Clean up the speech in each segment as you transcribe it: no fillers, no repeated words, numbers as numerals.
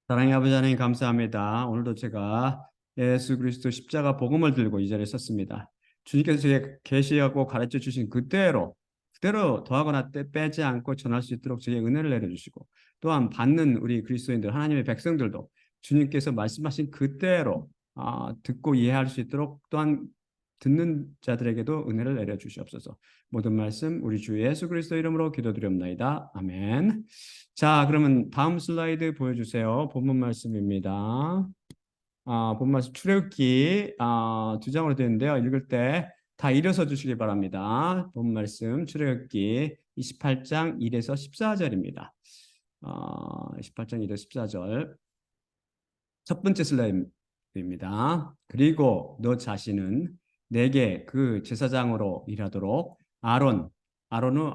사랑의 아버지 하나님 감사합니다. 오늘도 제가 예수 그리스도 십자가 복음을 들고 이 자리에 섰습니다. 주님께서 제게 계시하고 가르쳐 주신 그대로 더하거나 빼지 않고 전할 수 있도록 제게 은혜를 내려주시고 또한 받는 우리 그리스도인들 하나님의 백성들도 주님께서 말씀하신 그대로 듣고 이해할 수 있도록 또한 듣는 자들에게도 은혜를 내려주시옵소서. 모든 말씀 우리 주 예수 그리스도 이름으로 기도드립니다. 아멘. 자, 그러면 다음 슬라이드 보여주세요. 본문 말씀입니다. 본문 말씀 출애굽기 두 장으로 되어 있는데요. 읽을 때 다 일어서 주시기 바랍니다. 본문 말씀 출애굽기 28장 1에서 14절입니다. 28장 1에서 14절. 첫 번째 슬라이드입니다. 그리고 너 자신은 내게 그 제사장으로 일하도록 아론의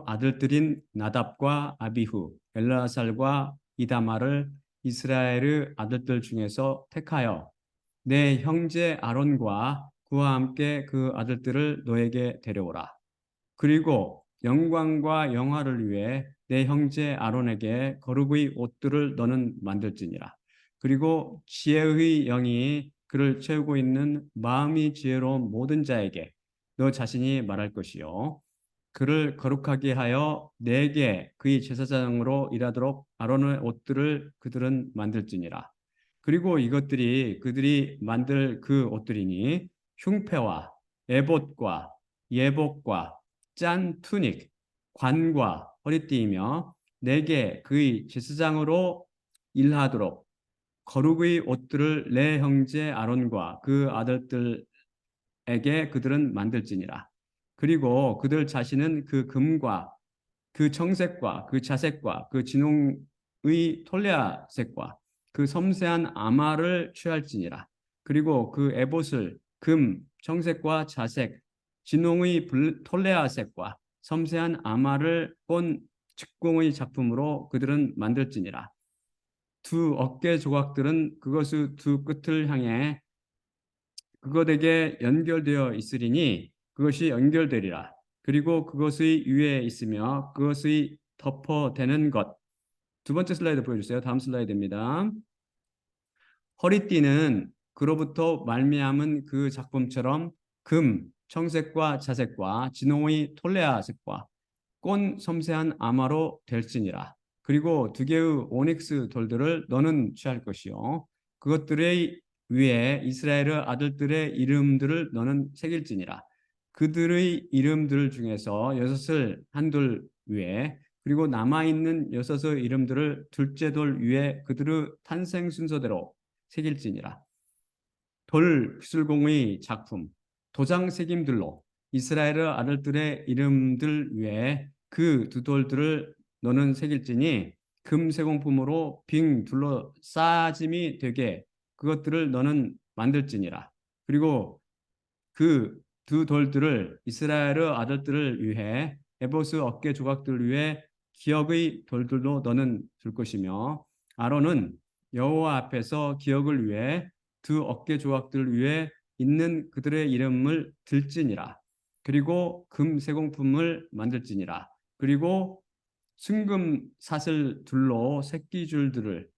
아들들인 나답과 아비후, 엘르아살과 이다말을 이스라엘의 아들들 중에서 택하여 내 형제 아론과 그와 함께 그 아들들을 너에게 데려오라. 그리고 영광과 영화를 위해 내 형제 아론에게 거룩의 옷들을 너는 만들지니라. 그리고 지혜의 영이 그를 채우고 있는 마음이 지혜로운 모든 자에게 너 자신이 말할 것이요. 그를 거룩하게 하여 내게 그의 제사장으로 일하도록 아론의 옷들을 그들은 만들지니라. 그리고 이것들이 그들이 만들 그 옷들이니 흉패와 에봇과 예복과 짠 투닉, 관과 허리띠이며 내게 그의 제사장으로 일하도록 거룩의 옷들을 내 형제 아론과 그 아들들에게 그들은 만들지니라. 그리고 그들 자신은 그 금과 그 청색과 그 자색과 그 진홍의 톨레아색과 그 섬세한 아마를 취할지니라. 그리고 그 에봇을 금, 청색과 자색, 진홍의 톨레아색과 섬세한 아마를 꼰 직공의 작품으로 그들은 만들지니라. 두 어깨 조각들은 그것의 두 끝을 향해 그것에게 연결되어 있으리니 그것이 연결되리라. 그리고 그것의 위에 있으며 그것의 덮어대는 것. 두 번째 슬라이드 보여주세요. 다음 슬라이드입니다. 허리띠는 그로부터 말미암은 그 작품처럼 금, 청색과 자색과 진홍의 톨레아색과 꼰 섬세한 아마로 될지니라. 그리고 두 개의 오닉스 돌들을 너는 취할 것이요. 그것들의 위에 이스라엘의 아들들의 이름들을 너는 새길지니라. 그들의 이름들 중에서 여섯을 한 돌 위에 그리고 남아있는 여섯의 이름들을 둘째 돌 위에 그들의 탄생 순서대로 새길지니라. 돌 기술공의 작품, 도장 새김들로 이스라엘의 아들들의 이름들 위에 그 두 돌들을 너는 새길지니 금 세공품으로 빙 둘러싸짐이 되게 그것들을 너는 만들지니라. 그리고 그 두 돌들을 이스라엘의 아들들을 위해 에보스 어깨 조각들 위해 기억의 돌들로 너는 둘 것이며 아론은 여호와 앞에서 기억을 위해 두 어깨 조각들 위에 있는 그들의 이름을 들지니라. 그리고 금 세공품을 만들지니라. 그리고 순금 사슬 둘로 새끼줄들을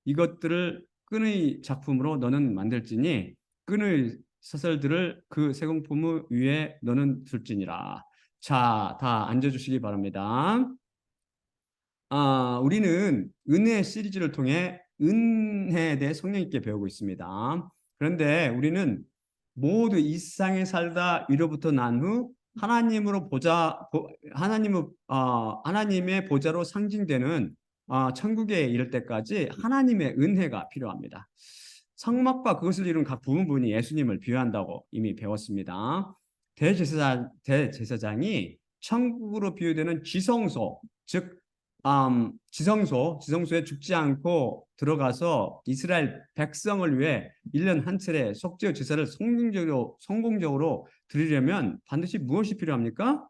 이것들을 끈의 작품으로 너는 만들지니 끈의 사슬들을 그 세공품 위에 너는 둘지니라. 자, 다 앉아주시기 바랍니다. 우리는 은혜 시리즈를 통해 은혜에 대해 성령 있게 배우고 있습니다. 그런데 우리는 모두 이 세상에 살다 위로부터 난 후 하나님의 보좌로 상징되는 천국에 이를 때까지 하나님의 은혜가 필요합니다. 성막과 그것을 이룬 각 부분이 예수님을 비유한다고 이미 배웠습니다. 대제사장이 천국으로 비유되는 지성소, 즉 지성소에 죽지 않고 들어가서 이스라엘 백성을 위해 1년 한 차례 속죄 제사를 성공적으로 드리려면 반드시 무엇이 필요합니까?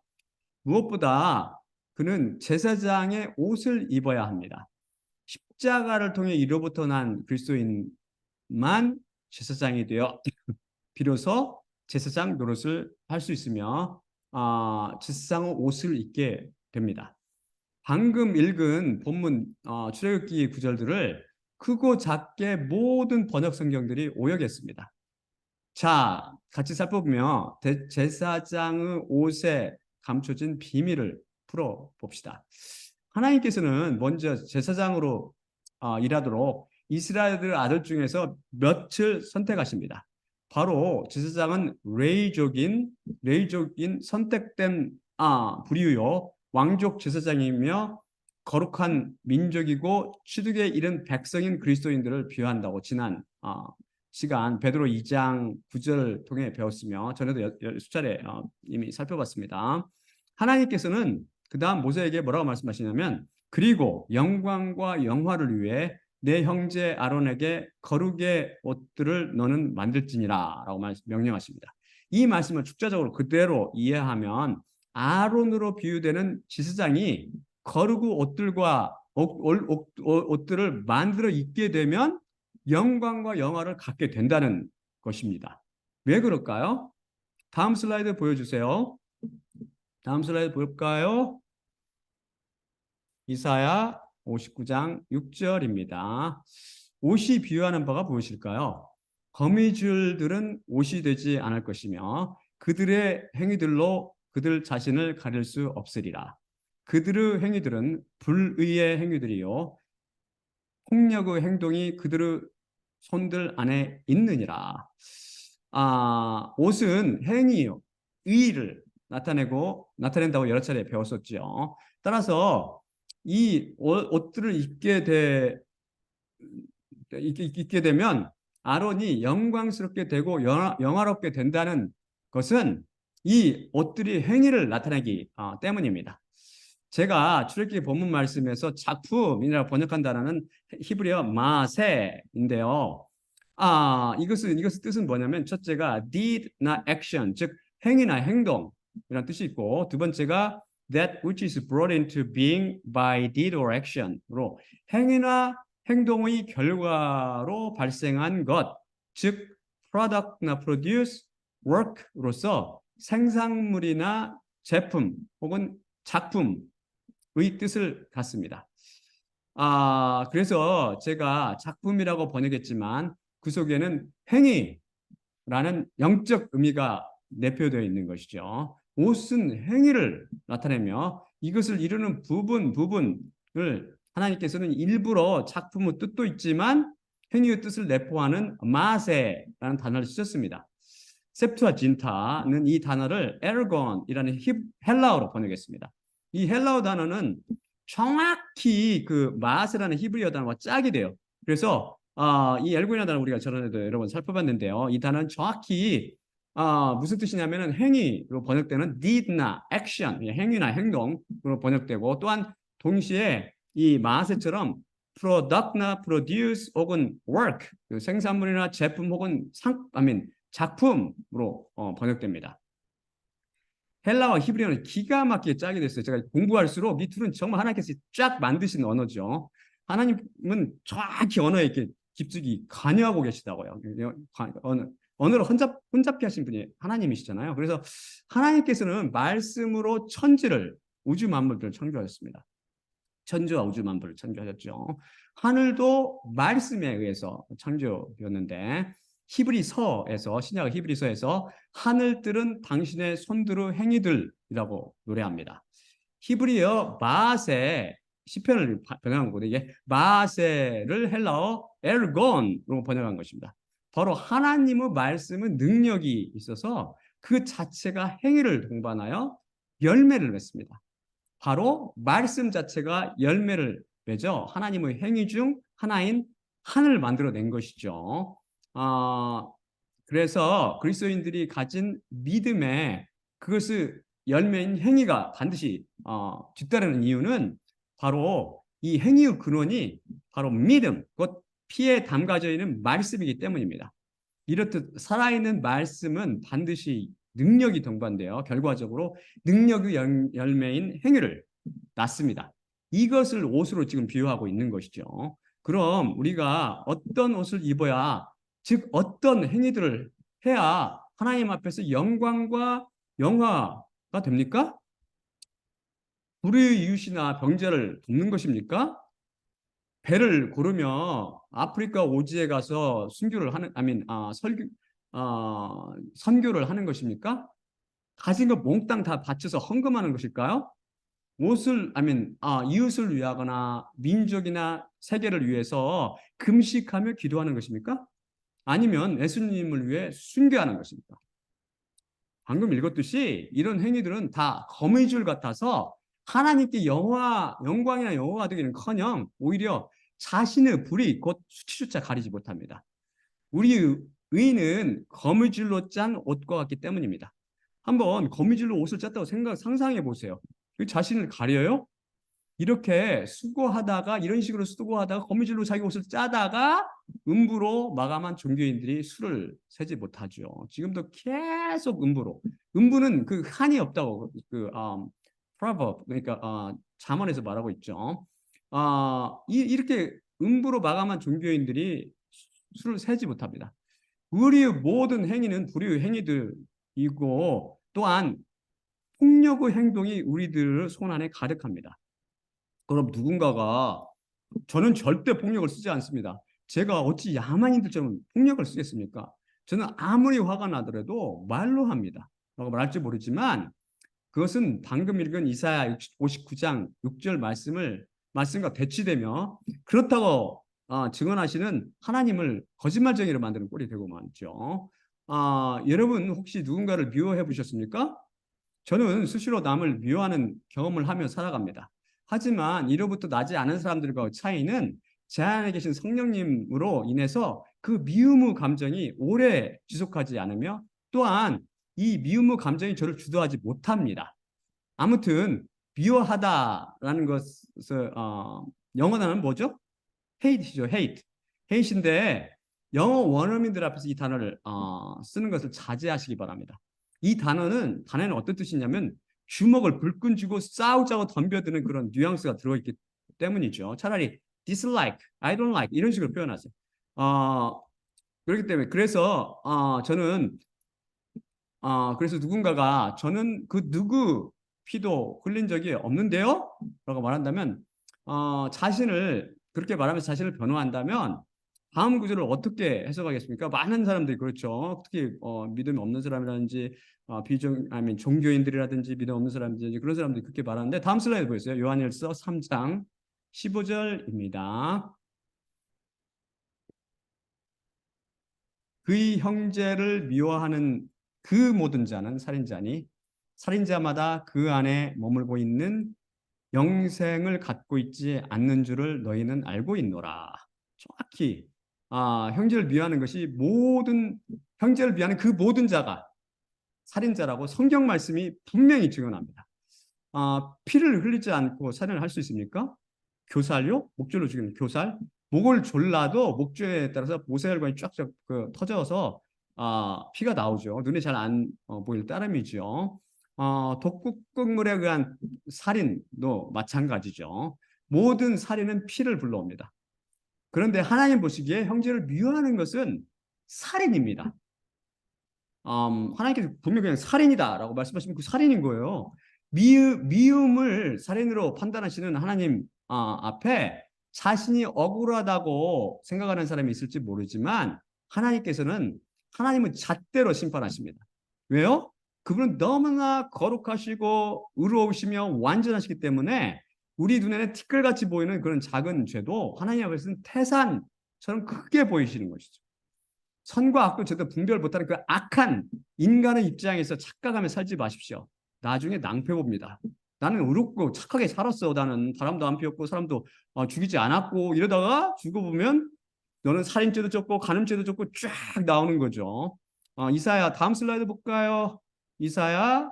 무엇보다 그는 제사장의 옷을 입어야 합니다. 십자가를 통해 이로부터 난 그리스도인만 제사장이 되어 비로소 제사장 노릇을 할 수 있으며 제사장 옷을 입게 됩니다. 방금 읽은 본문 출애굽기 구절들을 크고 작게 모든 번역 성경들이 오역했습니다. 자, 같이 살펴보면 제사장의 옷에 감춰진 비밀을 풀어봅시다. 하나님께서는 먼저 제사장으로 일하도록 이스라엘 아들 중에서 몇을 선택하십니다. 바로 제사장은 레이족인 선택된 부류요 왕족 제사장이며 거룩한 민족이고 취득에 이른 백성인 그리스도인들을 비유한다고 지난 시간 베드로 2장 9절 통해 배웠으며 전에도 수차례 이미 살펴봤습니다. 하나님께서는 그 다음 모세에게 뭐라고 말씀하시냐면 그리고 영광과 영화를 위해 내 형제 아론에게 거룩의 옷들을 너는 만들지니라 라고 명령하십니다. 이 말씀을 축자적으로 그대로 이해하면 아론으로 비유되는 지사장이 거룩의 옷들을 만들어 입게 되면 영광과 영화를 갖게 된다는 것입니다. 왜 그럴까요? 다음 슬라이드 보여주세요. 다음 슬라이드 볼까요? 이사야 59장 6절입니다. 옷이 비유하는 바가 무엇일까요? 거미줄들은 옷이 되지 않을 것이며 그들의 행위들로 그들 자신을 가릴 수 없으리라. 그들의 행위들은 불의의 행위들이요 폭력의 행동이 그들의 손들 안에 있느니라. 옷은 행위요 의의를 나타낸다고 여러 차례 배웠었죠. 따라서 이 옷들을 입게 되면 아론이 영광스럽게 되고 영화롭게 된다는 것은 이 옷들이 행위를 나타내기 때문입니다. 제가 출애굽기 본문 말씀에서 작품이라고 번역한 단어는 히브리어 마세인데요. 이것의 뜻은 뭐냐면 첫째가 deed나 action, 즉 행위나 행동이라는 뜻이 있고 두 번째가 that which is brought into being by deed or action으로 행위나 행동의 결과로 발생한 것, 즉 product나 produce, work로서 생산물이나 제품 혹은 작품의 뜻을 갖습니다. 그래서 제가 작품이라고 번역했지만 그 속에는 행위라는 영적 의미가 내포되어 있는 것이죠. 옷은 행위를 나타내며 이것을 이루는 부분을 하나님께서는 일부러 작품의 뜻도 있지만 행위의 뜻을 내포하는 마세라는 단어를 쓰셨습니다. septuaginta는 이 단어를 에르곤이라는 헬라어로 번역했습니다. 이 헬라어 단어는 정확히 그 마세라는 히브리어 단어와 짝이 돼요. 그래서 이 엘고이나 단어 우리가 전에도 여러 번 살펴봤는데요. 이 단어는 정확히 무슨 뜻이냐면은 행위로 번역되는 deed나 action, 행위나 행동으로 번역되고 또한 동시에 이 마세처럼 product나 produce 혹은 work, 그 생산물이나 제품 혹은 작품으로 번역됩니다. 헬라와 히브리어는 기가 막히게 짝이 됐어요. 제가 공부할수록 이 둘은 정말 하나님께서 쫙 만드신 언어죠. 하나님은 정확히 언어에 이렇게 깊숙이 관여하고 계시다고요. 언어를 혼잡히 하신 분이 하나님이시잖아요. 그래서 하나님께서는 말씀으로 우주 만물들을 창조하셨습니다. 천지와 우주 만물을 창조하셨죠. 하늘도 말씀에 의해서 창조되었는데 신약 히브리서에서 하늘들은 당신의 손들의 행위들이라고 노래합니다. 히브리어 마세 시편을 번역한 거고 이게 마세를 헬라어 에르곤으로 번역한 것입니다. 바로 하나님의 말씀은 능력이 있어서 그 자체가 행위를 동반하여 열매를 맺습니다. 바로 말씀 자체가 열매를 맺어 하나님의 행위 중 하나인 하늘을 만들어낸 것이죠. 그래서 그리스도인들이 가진 믿음에 그것을 열매인 행위가 반드시 뒤따르는 이유는 바로 이 행위의 근원이 바로 믿음, 곧 피에 담가져 있는 말씀이기 때문입니다. 이렇듯 살아있는 말씀은 반드시 능력이 동반되어 결과적으로 능력의 열매인 행위를 낳습니다. 이것을 옷으로 지금 비유하고 있는 것이죠. 그럼 우리가 어떤 옷을 입어야, 즉 어떤 행위들을 해야 하나님 앞에서 영광과 영화가 됩니까? 불의의 이웃이나 병자를 돕는 것입니까? 배를 고르며 아프리카 오지에 가서 순교를 하는, 선교를 하는 것입니까? 가진 거 몽땅 다 바쳐서 헌금하는 것일까요? 이웃을 위하거나 민족이나 세계를 위해서 금식하며 기도하는 것입니까? 아니면 예수님을 위해 순교하는 것입니까? 방금 읽었듯이 이런 행위들은 다 거미줄 같아서 하나님께 영광이나 영화가 되기는커녕 오히려 자신의 불이 곧 수치조차 가리지 못합니다. 우리 의인은 거미줄로 짠 옷과 같기 때문입니다. 한번 거미줄로 옷을 짰다고 상상해 보세요. 그 자신을 가려요? 이렇게 수고하다가 이런 식으로 수고하다가 거미줄로 자기 옷을 짜다가 음부로 마감한 종교인들이 술을 세지 못하죠. 지금도 계속 음부로. 음부는 그 한이 없다고 proverb 그러니까 잠언에서 말하고 있죠. 이렇게 음부로 마감한 종교인들이 술을 세지 못합니다. 우리의 모든 행위는 불의의 행위들이고 또한 폭력의 행동이 우리들의 손 안에 가득합니다. 그럼 누군가가 저는 절대 폭력을 쓰지 않습니다. 제가 어찌 야만인들처럼 폭력을 쓰겠습니까? 저는 아무리 화가 나더라도 말로 합니다. 라고 말할지 모르지만 그것은 방금 읽은 이사야 59장 6절 말씀과 대치되며 그렇다고 증언하시는 하나님을 거짓말쟁이로 만드는 꼴이 되고 말이죠. 여러분 혹시 누군가를 미워해 보셨습니까? 저는 수시로 남을 미워하는 경험을 하며 살아갑니다. 하지만 이로부터 나지 않은 사람들과의 차이는 제 안에 계신 성령님으로 인해서 그 미움의 감정이 오래 지속하지 않으며 또한 이 미움의 감정이 저를 주도하지 못합니다. 아무튼 미워하다라는 것을 영어 단어는 뭐죠? hate이죠, hate. hate인데 영어 원어민들 앞에서 이 단어를 쓰는 것을 자제하시기 바랍니다. 이 단어는 어떤 뜻이냐면 주먹을 불끈 쥐고 싸우자고 덤벼드는 그런 뉘앙스가 들어있기 때문이죠. 차라리 dislike, I don't like 이런 식으로 표현하세요. 그렇기 때문에 그래서 누군가가 저는 그 누구 피도 흘린 적이 없는데요? 라고 말한다면 자신을 그렇게 말하면서 자신을 변호한다면 다음 구절을 어떻게 해석하겠습니까? 많은 사람들이 그렇죠. 특히 믿음이 없는 사람이라든지 종교인들이라든지 믿음 없는 사람들이 그런 사람들이 그렇게 말하는데 다음 슬라이드 보세요. 요한일서 3장 15절입니다. 그의 형제를 미워하는 그 모든 자는 살인자니 살인자마다 그 안에 머물고 있는 영생을 갖고 있지 않는 줄을 너희는 알고 있노라. 정확히 형제를 미워하는 것이 형제를 미워하는 그 모든 자가 살인자라고 성경 말씀이 분명히 증언합니다. 피를 흘리지 않고 살인을 할 수 있습니까? 교살요? 목줄로 죽이는 교살? 목을 졸라도 목줄에 따라서 모세혈관이 쫙쫙 터져서 피가 나오죠. 눈에 잘 안 보일 따름이죠. 독극물에 의한 살인도 마찬가지죠. 모든 살인은 피를 불러옵니다. 그런데 하나님 보시기에 형제를 미워하는 것은 살인입니다. 하나님께서 분명히 그냥 살인이다라고 말씀하시면 그 살인인 거예요. 미움을 살인으로 판단하시는 하나님 앞에 자신이 억울하다고 생각하는 사람이 있을지 모르지만 하나님은 잣대로 심판하십니다. 왜요? 그분은 너무나 거룩하시고 의로우시며 완전하시기 때문에 우리 눈에는 티끌같이 보이는 그런 작은 죄도 하나님 앞에서는 태산처럼 크게 보이시는 것이죠. 선과 악도 제대로 분별 못하는 그 악한 인간의 입장에서 착각하며 살지 마십시오. 나중에 낭패 봅니다. 나는 의롭고 착하게 살았어. 나는 바람도 안 피웠고 사람도 죽이지 않았고 이러다가 죽어보면 너는 살인죄도 졌고 간음죄도 졌고 쫙 나오는 거죠. 이사야 다음 슬라이드 볼까요? 이사야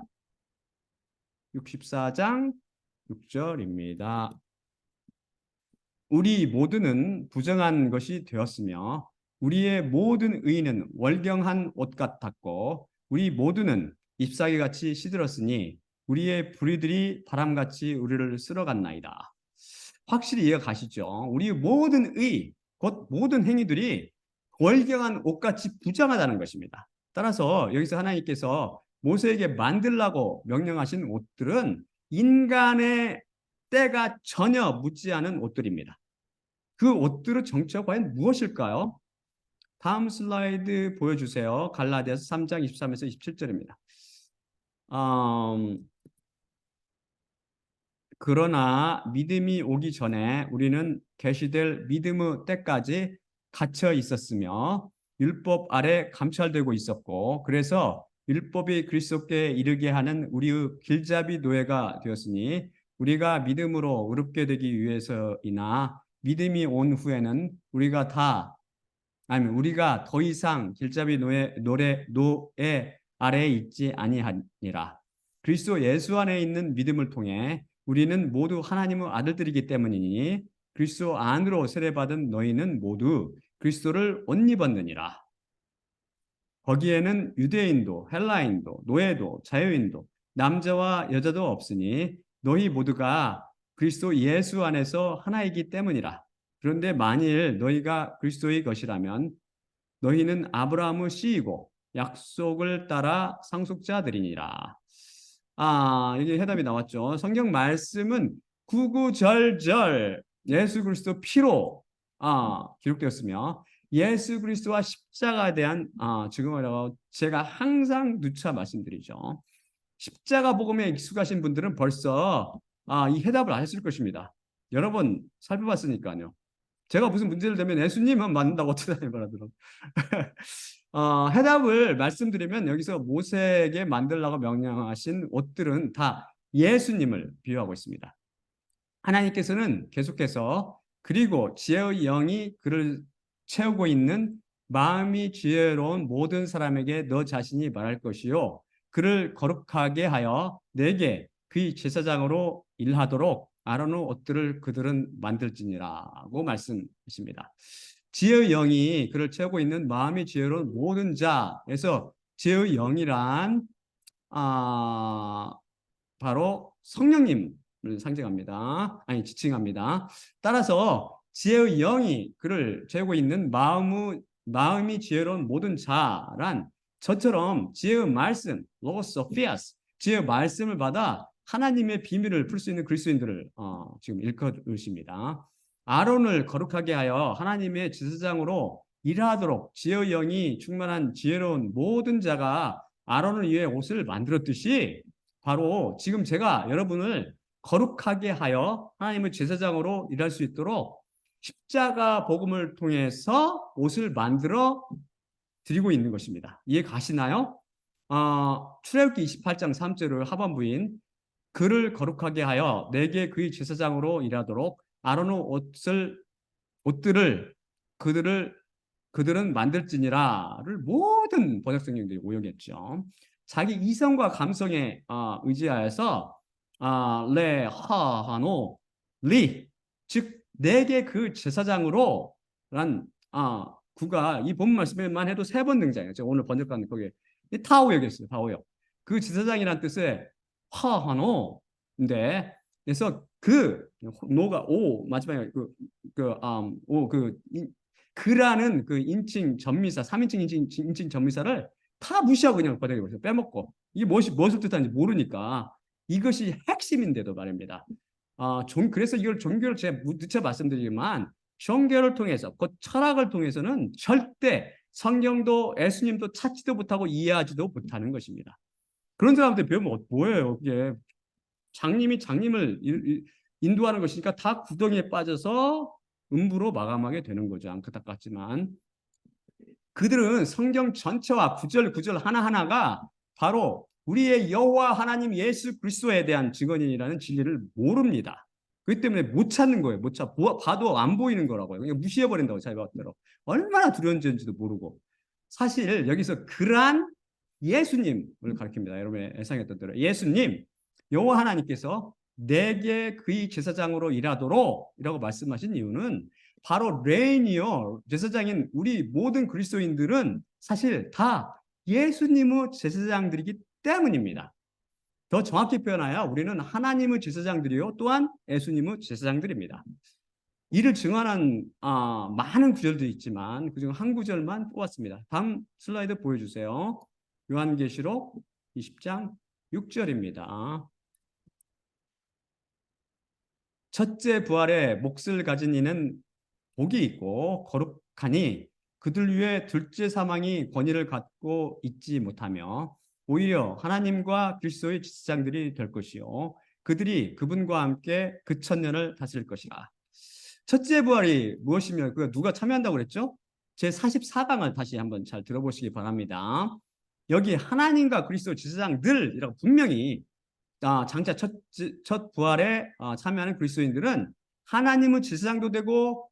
64장 6절입니다. 우리 모두는 부정한 것이 되었으며 우리의 모든 의인은 월경한 옷 같았고 우리 모두는 잎사귀같이 시들었으니 우리의 불의들이 바람같이 우리를 쓸어갔나이다. 확실히 이해가 가시죠? 우리 모든 곧 모든 행위들이 월경한 옷같이 부정하다는 것입니다. 따라서 여기서 하나님께서 모세에게 만들라고 명령하신 옷들은 인간의 때가 전혀 묻지 않은 옷들입니다. 그 옷들의 정체가 과연 무엇일까요? 다음 슬라이드 보여주세요. 갈라디아서 3장 23에서 27절입니다. 그러나 믿음이 오기 전에 우리는 계시될 믿음의 때까지 갇혀 있었으며 율법 아래 감찰되고 있었고, 그래서 율법이 그리스도께 이르게 하는 우리의 길잡이 노예가 되었으니 우리가 믿음으로 의롭게 되기 위해서이나 믿음이 온 후에는 우리가 더 이상 길잡이 노예 아래에 있지 아니하니라. 그리스도 예수 안에 있는 믿음을 통해 우리는 모두 하나님의 아들들이기 때문이니 그리스도 안으로 세례받은 너희는 모두 그리스도를 옷 입었느니라. 거기에는 유대인도 헬라인도 노예도 자유인도 남자와 여자도 없으니 너희 모두가 그리스도 예수 안에서 하나이기 때문이라. 그런데 만일 너희가 그리스도의 것이라면 너희는 아브라함의 씨이고 약속을 따라 상속자들이니라. 이게 해답이 나왔죠. 성경 말씀은 구구절절 예수 그리스도 피로 기록되었으며 예수 그리스도와 십자가에 대한 증언이라고 제가 항상 누차 말씀드리죠. 십자가 복음에 익숙하신 분들은 벌써 이 해답을 아셨을 것입니다. 여러 번 살펴봤으니까요. 제가 무슨 문제를 대면 예수님은 맞는다고 어떻게 말하더라고요. 해답을 말씀드리면 여기서 모세에게 만들라고 명령하신 옷들은 다 예수님을 비유하고 있습니다. 하나님께서는 계속해서 그리고 지혜의 영이 그를 채우고 있는 마음이 지혜로운 모든 사람에게 너 자신이 말할 것이요 그를 거룩하게 하여 내게 그의 제사장으로 일하도록 아론의 옷들을 그들은 만들지니라고 말씀하십니다. 지혜의 영이 그를 채우고 있는 마음이 지혜로운 모든 자에서 지혜의 영이란 바로 성령님을 상징합니다. 지칭합니다. 따라서 지혜의 영이 그를 채우고 있는 마음이 지혜로운 모든 자란 저처럼 지혜의 말씀, 로고스 피아스, 지혜의 말씀을 받아 하나님의 비밀을 풀 수 있는 그리스도인들을 지금 일컬으십니다. 아론을 거룩하게 하여 하나님의 제사장으로 일하도록 지혜의 영이 충만한 지혜로운 모든 자가 아론을 위해 옷을 만들었듯이 바로 지금 제가 여러분을 거룩하게 하여 하나님의 제사장으로 일할 수 있도록 십자가 복음을 통해서 옷을 만들어 드리고 있는 것입니다. 이해 가시나요? 출애굽기 28장 3절의 하반부인 그를 거룩하게 하여 내게 그의 제사장으로 일하도록 아론의 옷들을 그들은 만들지니라를 모든 번역 성경들이 오용했죠. 자기 이성과 감성에 의지하여서 레하하노 리, 즉 내게 그 제사장으로란 구가 이 본문 말씀에만 해도 3번 등장해요. 제가 오늘 번역한 거기에 타오역이었어요. 타오역. 그 제사장이란 뜻의 하하노인데 그래서 그 노가 오 마지막에 그라는 그 인칭 전미사 3인칭 인칭 전미사를 다 무시하고 그냥 번역해버렸어요. 빼먹고 이게 무엇을 뜻하는지 모르니까 이것이 핵심인데도 말입니다. 그래서 이걸 종교를 제가 누차 말씀드리지만 종교를 통해서 곧 철학을 통해서는 절대 성경도 예수님도 찾지도 못하고 이해하지도 못하는 것입니다. 그런 사람들 배우면 뭐예요? 이게 장님이 장님을 인도하는 것이니까 다 구덩이에 빠져서 음부로 마감하게 되는 거죠. 안타깝지만 그들은 성경 전체와 구절 하나하나가 바로 우리의 여호와 하나님 예수 그리스도에 대한 증언이라는 진리를 모릅니다. 그렇기 때문에 못 찾는 거예요. 봐도 안 보이는 거라고요. 그냥 무시해버린다고 자기 말대로. 얼마나 두려운 죄인지도 모르고. 사실 여기서 그러한 예수님을 가리킵니다. 여러분의 예상했던 대로. 예수님, 여호와 하나님께서 내게 그의 제사장으로 일하도록 이라고 말씀하신 이유는 바로 레이니어 제사장인 우리 모든 그리스도인들은 사실 다 예수님의 제사장들이기 때문입니다. 더 정확히 표현하여 우리는 하나님의 제사장들이요 또한 예수님의 제사장들입니다. 이를 증언한 많은 구절들이 있지만 그중 한 구절만 뽑았습니다. 다음 슬라이드 보여주세요. 요한계시록 20장 6절입니다. 첫째 부활에 몫을 가진 이는 복이 있고 거룩하니 그들 위에 둘째 사망이 권위를 갖고 있지 못하며 오히려 하나님과 그리스도의 지체장들이 될 것이요 그들이 그분과 함께 그 천년을 다스릴 것이라. 첫째 부활이 무엇이며 그 누가 참여한다고 그랬죠? 제 44강을 다시 한번 잘 들어보시기 바랍니다. 여기 하나님과 그리스도 지체장들이라고 분명히 장차 첫 부활에 참여하는 그리스도인들은 하나님의 지체장도 되고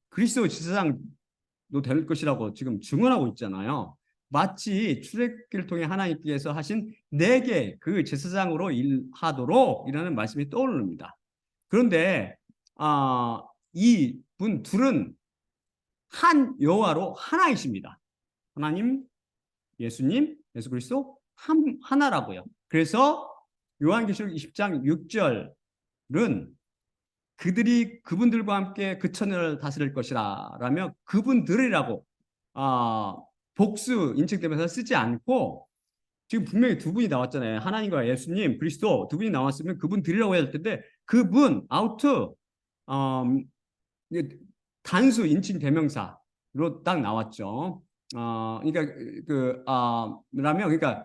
그리스도 지체장도 될 것이라고 지금 증언하고 있잖아요. 마치 출애굽기를 통해 하나님께서 하신 내게 그 제사장으로 일하도록 이라는 말씀이 떠오릅니다. 그런데 이분 둘은 한 여호와로 하나이십니다. 하나님, 예수님, 예수 그리스도 하나라고요. 그래서 요한계시록 20장 6절은 그들이 그분들과 함께 그 천년을 다스릴 것이라 라며 그분들이라고 복수 인칭되면서 쓰지 않고 지금 분명히 두 분이 나왔잖아요. 하나님과 예수님, 그리스도 두 분이 나왔으면 그분들이라고 해야 될 텐데 그분 아우트 단수 인칭 대명사로 딱 나왔죠. 그러니까 라면 그러니까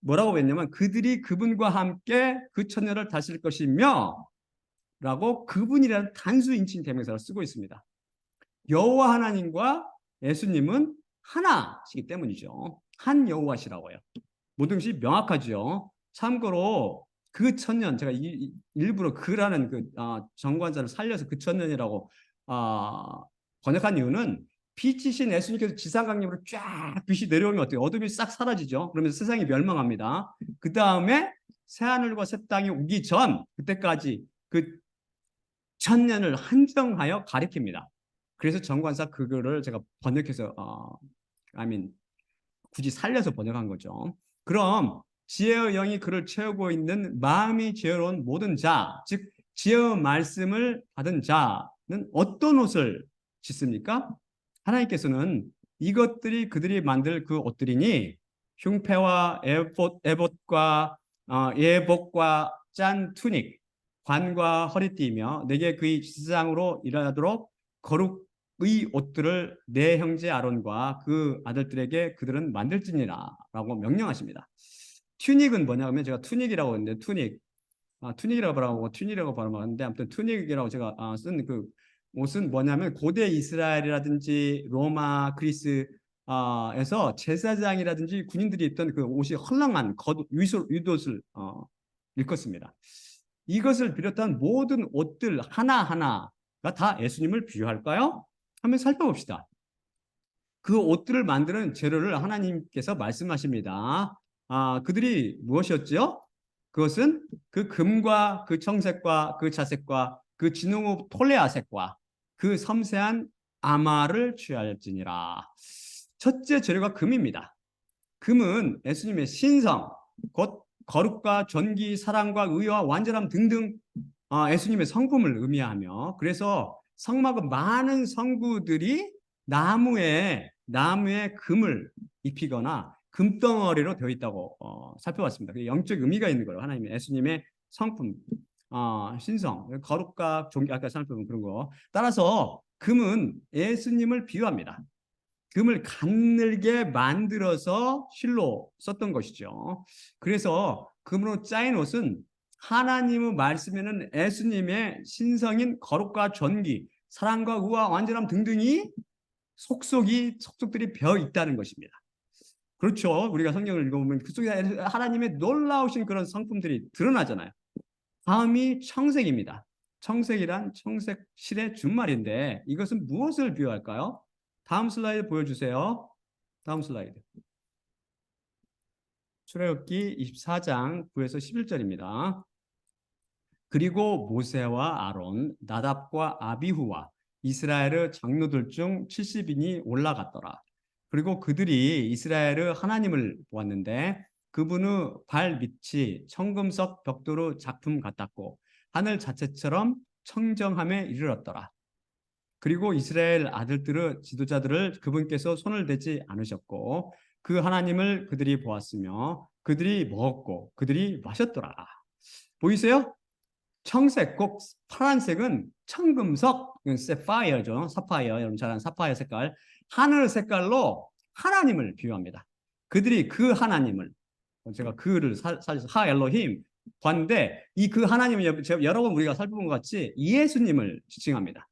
뭐라고 했냐면 그들이 그분과 함께 그 천년을 다스릴 것이며 라고 그분이라는 단수 인칭 대명사를 쓰고 있습니다. 여호와 하나님과 예수님은 하나시기 때문이죠. 한 여호와시라고요. 모든 것이 명확하죠. 참고로 그 천년 제가 일부러 그라는 정관사를 살려서 그 천년이라고 번역한 이유는 빛이신 예수님께서 지상강림으로 쫙 빛이 내려오면 어때요? 어둠이 싹 사라지죠. 그러면 세상이 멸망합니다. 그 다음에 새하늘과 새 땅이 오기 전 그때까지 그 천년을 한정하여 가리킵니다. 그래서 정관사 그거를 제가 번역해서 굳이 살려서 번역한 거죠. 그럼 지혜의 영이 그를 채우고 있는 마음이 지혜로운 모든 자, 즉 지혜의 말씀을 받은 자는 어떤 옷을 짓습니까? 하나님께서는 이것들이 그들이 만들 그 옷들이니 흉패와 에봇과 예복과 짠 투닉, 관과 허리띠이며 내게 그의 지상으로 일하도록 거룩의 옷들을 내 형제 아론과 그 아들들에게 그들은 만들지니라 라고 명령하십니다. 튜닉은 뭐냐면 제가 투닉이라고 했는데 투닉이라고 말하고 튜닉이라고 발음하는데 아무튼 투닉이라고 제가 쓴 그 옷은 뭐냐면 고대 이스라엘이라든지 로마 그리스에서 제사장이라든지 군인들이 입던 그 옷이 헐렁한 윗옷을 일컫습니다. 이것을 비롯한 모든 옷들 하나하나가 다 예수님을 비유할까요? 한번 살펴봅시다. 그 옷들을 만드는 재료를 하나님께서 말씀하십니다. 그들이 무엇이었죠? 그것은 그 금과 그 청색과 그 자색과 그 진홍의 톨레아색과 그 섬세한 아마를 취할지니라. 첫째 재료가 금입니다. 금은 예수님의 신성, 곧 거룩과 존귀, 사랑과 의와 완전함 등등 예수님의 성품을 의미하며 그래서 성막은 많은 성구들이 나무에 금을 입히거나 금덩어리로 되어 있다고 살펴봤습니다. 영적 의미가 있는 거예요. 하나님의 예수님의 성품, 신성, 거룩과 존귀 아까 살펴본 그런 거. 따라서 금은 예수님을 비유합니다. 금을 가늘게 만들어서 실로 썼던 것이죠. 그래서 금으로 짜인 옷은 하나님의 말씀에는 예수님의 신성인 거룩과 존귀, 사랑과 의와 완전함 등등이 속속들이 배어 있다는 것입니다. 그렇죠. 우리가 성경을 읽어보면 그 속에 하나님의 놀라우신 그런 성품들이 드러나잖아요. 다음이 청색입니다. 청색이란 청색실의 준말인데 이것은 무엇을 비유할까요? 다음 슬라이드 보여주세요. 다음 슬라이드. 출애굽기 24장 9에서 11절입니다. 그리고 모세와 아론, 나답과 아비후와 이스라엘의 장로들 중 70인이 올라갔더라. 그리고 그들이 이스라엘의 하나님을 보았는데 그분의 발밑이 청금석 벽돌의 작품 같았고 하늘 자체처럼 청정함에 이르렀더라. 그리고 이스라엘 아들들의 지도자들을 그분께서 손을 대지 않으셨고 그 하나님을 그들이 보았으며 그들이 먹었고 그들이 마셨더라. 보이세요? 청색, 꼭 파란색은 청금석, 세파이어죠. 사파이어, 여러분 잘 아는 사파이어 색깔. 하늘 색깔로 하나님을 비유합니다. 그들이 그 하나님을, 제가 그를 살려서 하 엘로힘 봤는데, 이 그 하나님은 여러 번 우리가 살펴본 것 같이 예수님을 지칭합니다.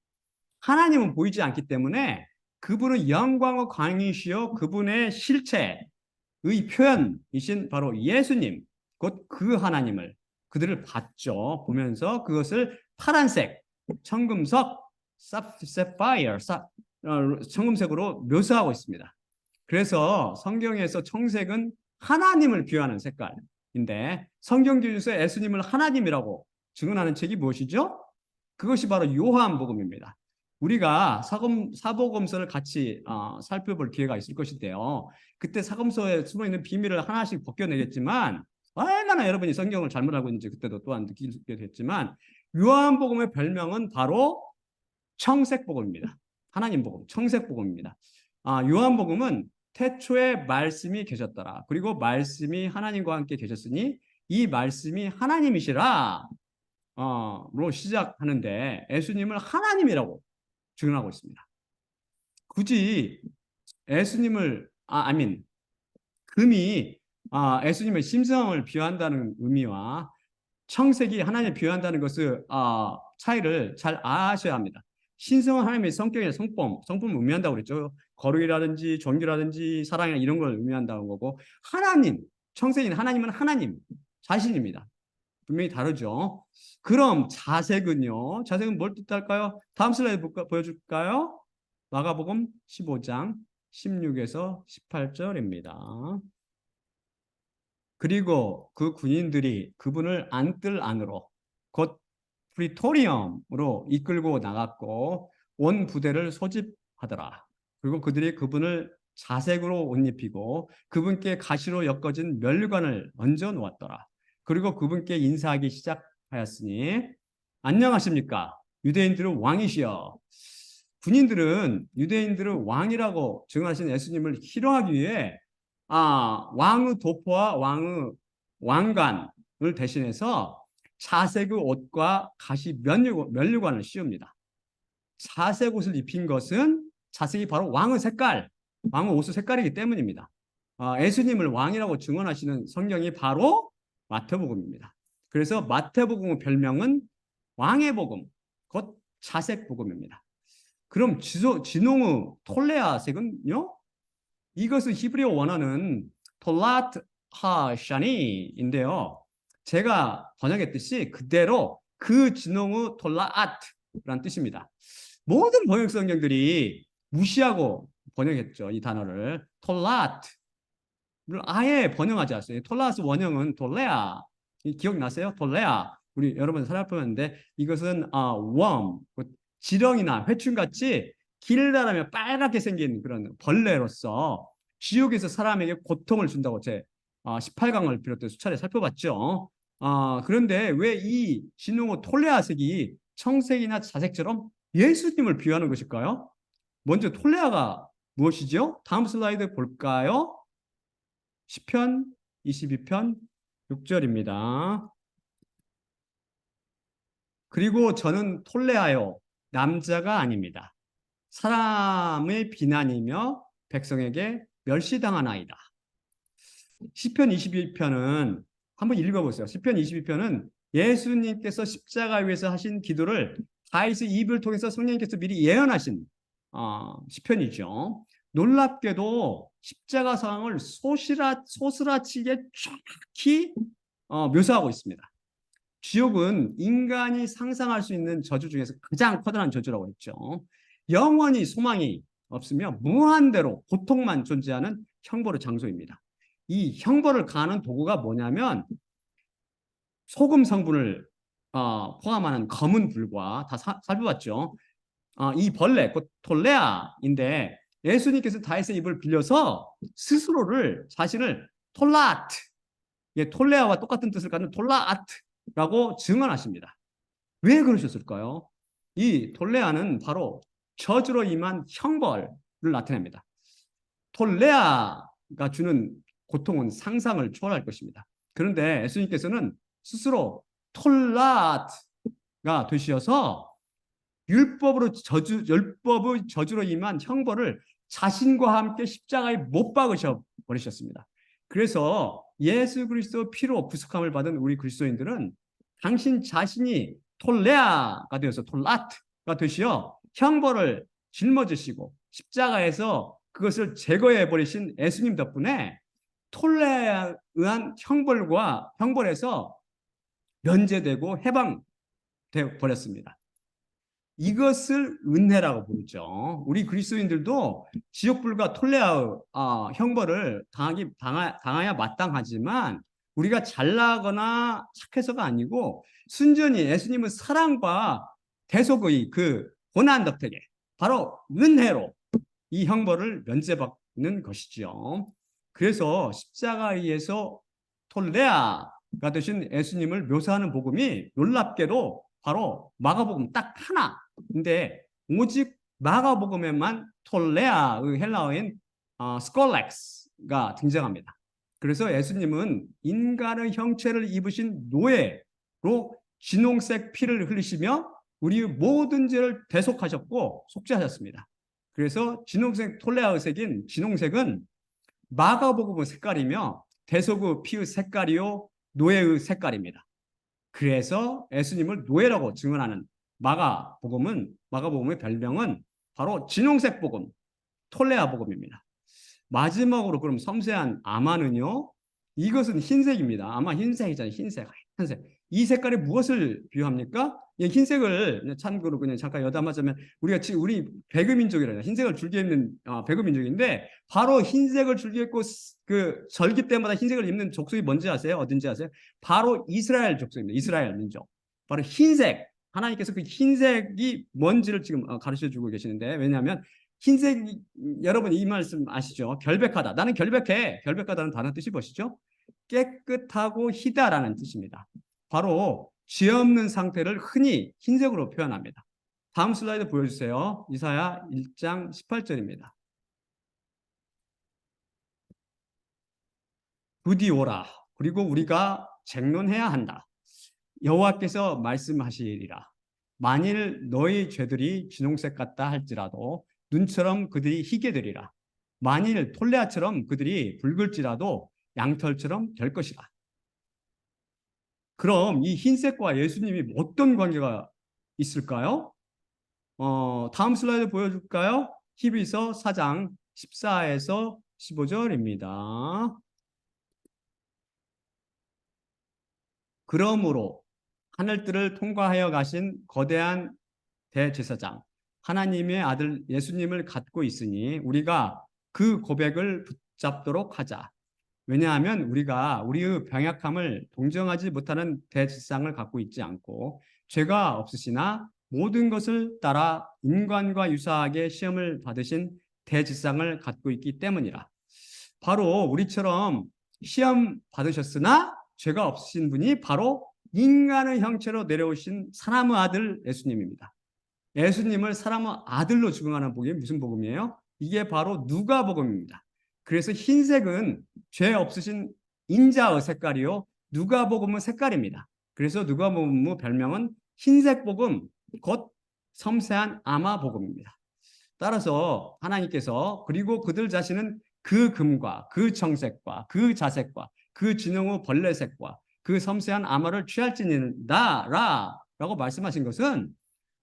하나님은 보이지 않기 때문에 그분은 영광의 광이시여 그분의 실체의 표현이신 바로 예수님, 곧 그 하나님을 그들을 봤죠. 보면서 그것을 파란색, 청금석, 사파이어, 청금색으로 묘사하고 있습니다. 그래서 성경에서 청색은 하나님을 비유하는 색깔인데, 성경 중에서 예수님을 하나님이라고 증언하는 책이 무엇이죠? 그것이 바로 요한복음입니다. 우리가 사복음서를 같이 살펴볼 기회가 있을 것인데요. 그때 사복음서에 숨어있는 비밀을 하나씩 벗겨내겠지만, 얼마나 여러분이 성경을 잘못 알고 있는지 그때도 또한 느끼게 됐지만, 요한복음의 별명은 바로 청색복음입니다. 하나님 복음, 청색복음입니다. 요한복음은 태초에 말씀이 계셨더라. 그리고 말씀이 하나님과 함께 계셨으니 이 말씀이 하나님이시라 로 시작하는데, 예수님을 하나님이라고 증언하고 있습니다. 굳이 예수님을 금이 예수님의 심성을 비유한다는 의미와 청색이 하나님을 비유한다는 것을 차이를 잘 아셔야 합니다. 신성은 하나님의 성격의 성품을 의미한다고 그랬죠. 거룩이라든지 존귀라든지 사랑이나 이런 걸 의미한다는 거고, 하나님, 청색인 하나님은 하나님 자신입니다. 분명히 다르죠. 그럼 자색은요? 자색은 뭘 뜻할까요? 다음 슬라이드 보여줄까요? 마가복음 15장 16에서 18절입니다. 그리고 그 군인들이 그분을 안뜰 안으로 곧 프리토리엄으로 이끌고 나갔고 온 부대를 소집하더라. 그리고 그들이 그분을 자색으로 옷 입히고 그분께 가시로 엮어진 멸관을 얹어 놓았더라. 그리고 그분께 인사하기 시작하였으니 안녕하십니까? 유대인들은 왕이시여. 군인들은 유대인들을 왕이라고 증언하신 예수님을 희롱하기 위해 왕의 도포와 왕의 왕관을 대신해서 자색 옷과 가시 면류관을 씌웁니다. 자색 옷을 입힌 것은 자색이 바로 왕의 색깔, 왕의 옷의 색깔이기 때문입니다. 예수님을 왕이라고 증언하시는 성경이 바로 마태복음입니다. 그래서 마태복음의 별명은 왕의 복음, 곧 자색 복음입니다. 그럼 진홍의 톨레아색은요? 이것은 히브리어 원어는 톨라트 하샤니인데요. 제가 번역했듯이 그대로 그 진홍의 톨라아트라는 뜻입니다. 모든 번역 성경들이 무시하고 번역했죠. 이 단어를 톨라아트를 아예 번역하지 않았어요. 톨라스 원형은 톨레아, 기억나세요? 톨레아. 우리 여러분 살펴보는데 이것은 웜, 지렁이나 회충같이 길다라며 빨갛게 생긴 그런 벌레로서 지옥에서 사람에게 고통을 준다고 제 18강을 비롯해 수차례 살펴봤죠. 그런데 왜 이 진홍의 톨레아색이 청색이나 자색처럼 예수님을 비유하는 것일까요? 먼저 톨레아가 무엇이죠? 다음 슬라이드 볼까요? 시편 22편 6절입니다. 그리고 저는 톨레아요 남자가 아닙니다. 사람의 비난이며 백성에게 멸시당한 아이다. 시편 22편은 한번 읽어보세요. 시편 22편은 예수님께서 십자가 위에서 하신 기도를 다윗의 입을 통해서 성령님께서 미리 예언하신 시편이죠. 놀랍게도 십자가 상황을 소스라치게 정확히 묘사하고 있습니다. 지옥은 인간이 상상할 수 있는 저주 중에서 가장 커다란 저주라고 했죠. 영원히 소망이 없으며 무한대로 고통만 존재하는 형벌의 장소입니다. 이 형벌을 가하는 도구가 뭐냐면 소금 성분을 포함하는 검은 불과 다 살펴봤죠. 이 벌레, 곧 톨레아인데 예수님께서 다윗의 입을 빌려서 스스로를 자신을 톨라아트, 톨레아와 똑같은 뜻을 갖는 톨라아트라고 증언하십니다. 왜 그러셨을까요? 이 톨레아는 바로 저주로 임한 형벌을 나타냅니다. 톨레아가 주는 고통은 상상을 초월할 것입니다. 그런데 예수님께서는 스스로 톨라아트, 되시어서 율법의 저주로 임한 형벌을 자신과 함께 십자가에 못 박으셔 버리셨습니다. 그래서 예수 그리스도 피로 구속함을 받은 우리 그리스도인들은 당신 자신이 톨레아가 되어서 톨라트가 되시어 형벌을 짊어지시고 십자가에서 그것을 제거해 버리신 예수님 덕분에 톨레아에 의한 형벌에서 면제되고 해방되어 버렸습니다. 이것을 은혜라고 부르죠. 우리 그리스도인들도 지옥불과 톨레아의 형벌을 당해야 마땅하지만 우리가 잘나거나 착해서가 아니고 순전히 예수님의 사랑과 대속의 그 고난 덕택에 바로 은혜로 이 형벌을 면제받는 것이죠. 그래서 십자가에서 톨레아가 되신 예수님을 묘사하는 복음이 놀랍게도 바로 마가복음 딱 하나. 근데 오직 마가복음에만 톨레아의 헬라어인 스콜렉스가 등장합니다. 그래서 예수님은 인간의 형체를 입으신 노예로 진홍색 피를 흘리시며 우리 모든 죄를 대속하셨고 속죄하셨습니다. 그래서 진홍색 톨레아의 색인 진홍색은 마가복음의 색깔이며 대속의 피의 색깔이요 노예의 색깔입니다. 그래서 예수님을 노예라고 증언하는 마가복음의 별명은 바로 진홍색 복음, 톨레아 복음입니다. 마지막으로 그럼 섬세한 아마는요. 이것은 흰색입니다. 아마 흰색이잖아요. 흰색. 이 색깔이 무엇을 비유합니까? 흰색을 참고로 그냥 잠깐 여담하자면 우리 배그민족이라요. 흰색을 즐겨 입는 배그민족인데 바로 흰색을 즐겨 입고 그 절기 때마다 흰색을 입는 족속이 뭔지 아세요? 어딘지 아세요? 바로 이스라엘 족속입니다. 이스라엘 민족. 바로 흰색. 하나님께서 그 흰색이 뭔지를 지금 가르쳐 주고 계시는데 왜냐하면 흰색 여러분 이 말씀 아시죠? 결백하다. 나는 결백해. 결백하다는 단어 뜻이 무엇이죠? 깨끗하고 희다라는 뜻입니다. 바로 죄 없는 상태를 흔히 흰색으로 표현합니다. 다음 슬라이드 보여주세요. 이사야 1장 18절입니다. 부디 오라. 그리고 우리가 쟁론해야 한다. 여호와께서 말씀하시리라. 만일 너희 죄들이 진홍색 같다 할지라도 눈처럼 그들이 희게 되리라. 만일 톨레아처럼 그들이 붉을지라도 양털처럼 될 것이다. 그럼 이 흰색과 예수님이 어떤 관계가 있을까요? 다음 슬라이드 보여줄까요? 히브리서 4장 14에서 15절입니다. 그러므로 하늘들을 통과하여 가신 거대한 대제사장 하나님의 아들 예수님을 갖고 있으니 우리가 그 고백을 붙잡도록 하자. 왜냐하면 우리가 우리의 병약함을 동정하지 못하는 대제사장을 갖고 있지 않고 죄가 없으시나 모든 것을 따라 인간과 유사하게 시험을 받으신 대제사장을 갖고 있기 때문이라. 바로 우리처럼 시험 받으셨으나 죄가 없으신 분이 바로 인간의 형체로 내려오신 사람의 아들 예수님입니다. 예수님을 사람의 아들로 증언하는 복음이 무슨 복음이에요? 이게 바로 누가복음입니다. 그래서 흰색은 죄 없으신 인자의 색깔이요. 누가복음의 색깔입니다. 그래서 누가복음의 별명은 흰색 복음, 곧 섬세한 아마복음입니다. 따라서 하나님께서 그리고 그들 자신은 그 금과 그 정색과 그 자색과 그 진홍의 벌레색과 그 섬세한 아마를 취할지니라 라고 말씀하신 것은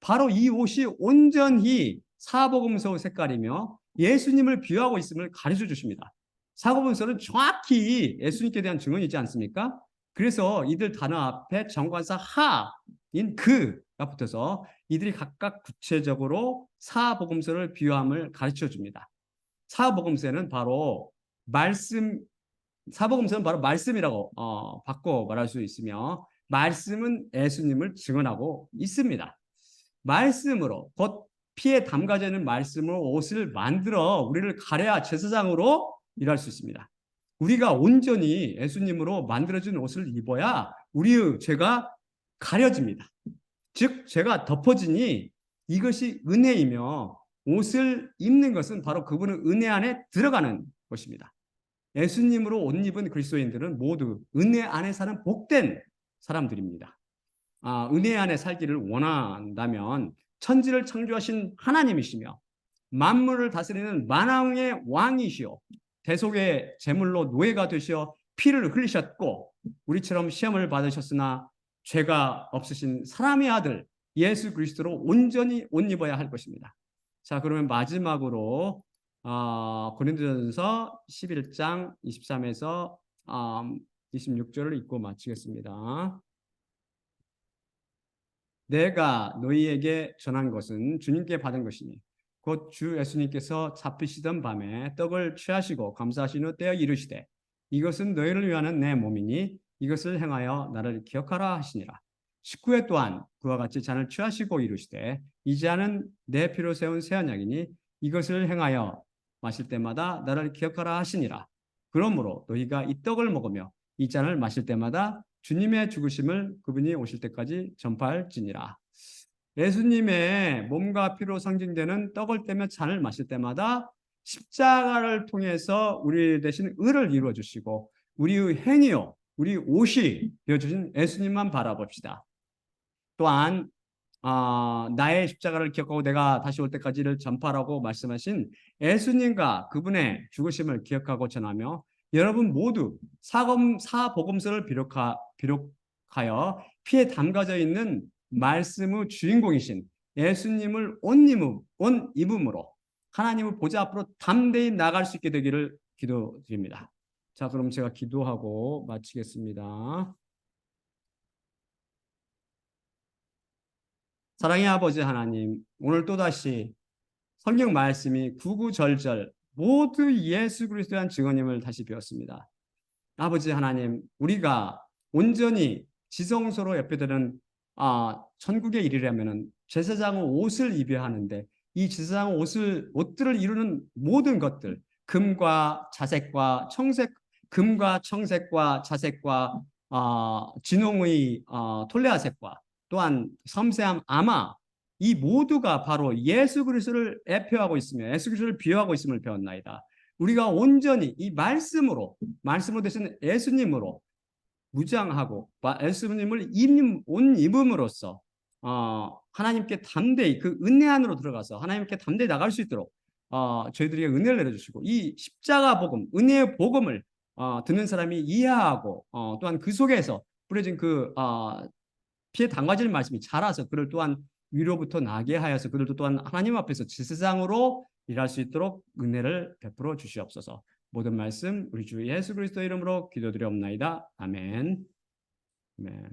바로 이 옷이 온전히 사복음서의 색깔이며 예수님을 비유하고 있음을 가르쳐 주십니다. 사복음서는 정확히 예수님께 대한 증언이지 않습니까? 그래서 이들 단어 앞에 정관사 하인 그가 붙어서 이들이 각각 구체적으로 사복음서를 비유함을 가르쳐 줍니다. 사복음서는 바로 말씀이라고 바꿔 말할 수 있으며 말씀은 예수님을 증언하고 있습니다. 말씀으로 곧 피에 담가져 있는 말씀으로 옷을 만들어 우리를 가려야 제사장으로 일할 수 있습니다. 우리가 온전히 예수님으로 만들어진 옷을 입어야 우리의 죄가 가려집니다. 즉 죄가 덮어지니 이것이 은혜이며 옷을 입는 것은 바로 그분의 은혜 안에 들어가는 것입니다. 예수님으로 옷 입은 그리스도인들은 모두 은혜 안에 사는 복된 사람들입니다. 은혜 안에 살기를 원한다면 천지를 창조하신 하나님이시며 만물을 다스리는 만왕의 왕이시오 대속의 제물로 노예가 되시어 피를 흘리셨고 우리처럼 시험을 받으셨으나 죄가 없으신 사람의 아들 예수 그리스도로 온전히 옷 입어야 할 것입니다. 자, 그러면 마지막으로 고린도전서 11장 23에서 26절을 읽고 마치겠습니다. 내가 너희에게 전한 것은 주님께 받은 것이니 곧 주 예수님께서 잡히시던 밤에 떡을 취하시고 감사하신 후 떼어 이르시되 이것은 너희를 위하는 내 몸이니 이것을 행하여 나를 기억하라 하시니라. 19회 또한 그와 같이 잔을 취하시고 이르시되 이 잔은 내 피로 세운 새 언약이니 이것을 행하여 마실 때마다 나를 기억하라 하시니라. 그러므로 너희가 이 떡을 먹으며 이 잔을 마실 때마다 주님의 죽으심을 그분이 오실 때까지 전파할지니라. 예수님의 몸과 피로 상징되는 떡을 떼며 잔을 마실 때마다 십자가를 통해서 우리 대신 의를 이루어 주시고 우리의 행위요, 우리 옷이 되어 주신 예수님만 바라봅시다. 또한 나의 십자가를 기억하고 내가 다시 올 때까지를 전파라고 말씀하신 예수님과 그분의 죽으심을 기억하고 전하며 여러분 모두 사복음서를 비록하여 피에 담가져 있는 말씀의 주인공이신 예수님을 옷 입음으로 하나님의 보좌 앞으로 담대히 나갈 수 있게 되기를 기도드립니다. 자, 그럼 제가 기도하고 마치겠습니다. 사랑의 아버지 하나님, 오늘 또다시 성경 말씀이 구구절절 모두 예수 그리스도에 대한 증언임을 다시 배웠습니다. 아버지 하나님, 우리가 온전히 지성소로 예배드리는 천국에 이르려면 제사장의 옷을 입어야 하는데 이 제사장의 옷들을 이루는 모든 것들, 금과 청색과 자색과 진홍의 톨레아색과 또한 섬세함 아마 이 모두가 바로 예수 그리스도를 대표하고 있으며 예수 그리스도를 비유하고 있음을 배웠나이다. 우리가 온전히 이 말씀으로 되신 예수님으로 무장하고 예수님을 옷 입음으로써 하나님께 담대히 그 은혜 안으로 들어가서 하나님께 담대히 나갈 수 있도록 저희들에게 은혜를 내려주시고 이 십자가 복음, 은혜의 복음을 듣는 사람이 이해하고 또한 그 속에서 뿌려진 그 피에 담가질 말씀이 자라서 그를 또한 위로부터 나게 하여서 그들도 또한 하나님 앞에서 제사장으로 일할 수 있도록 은혜를 베풀어 주시옵소서. 모든 말씀 우리 주 예수 그리스도 이름으로 기도드리옵나이다. 아멘. 아멘.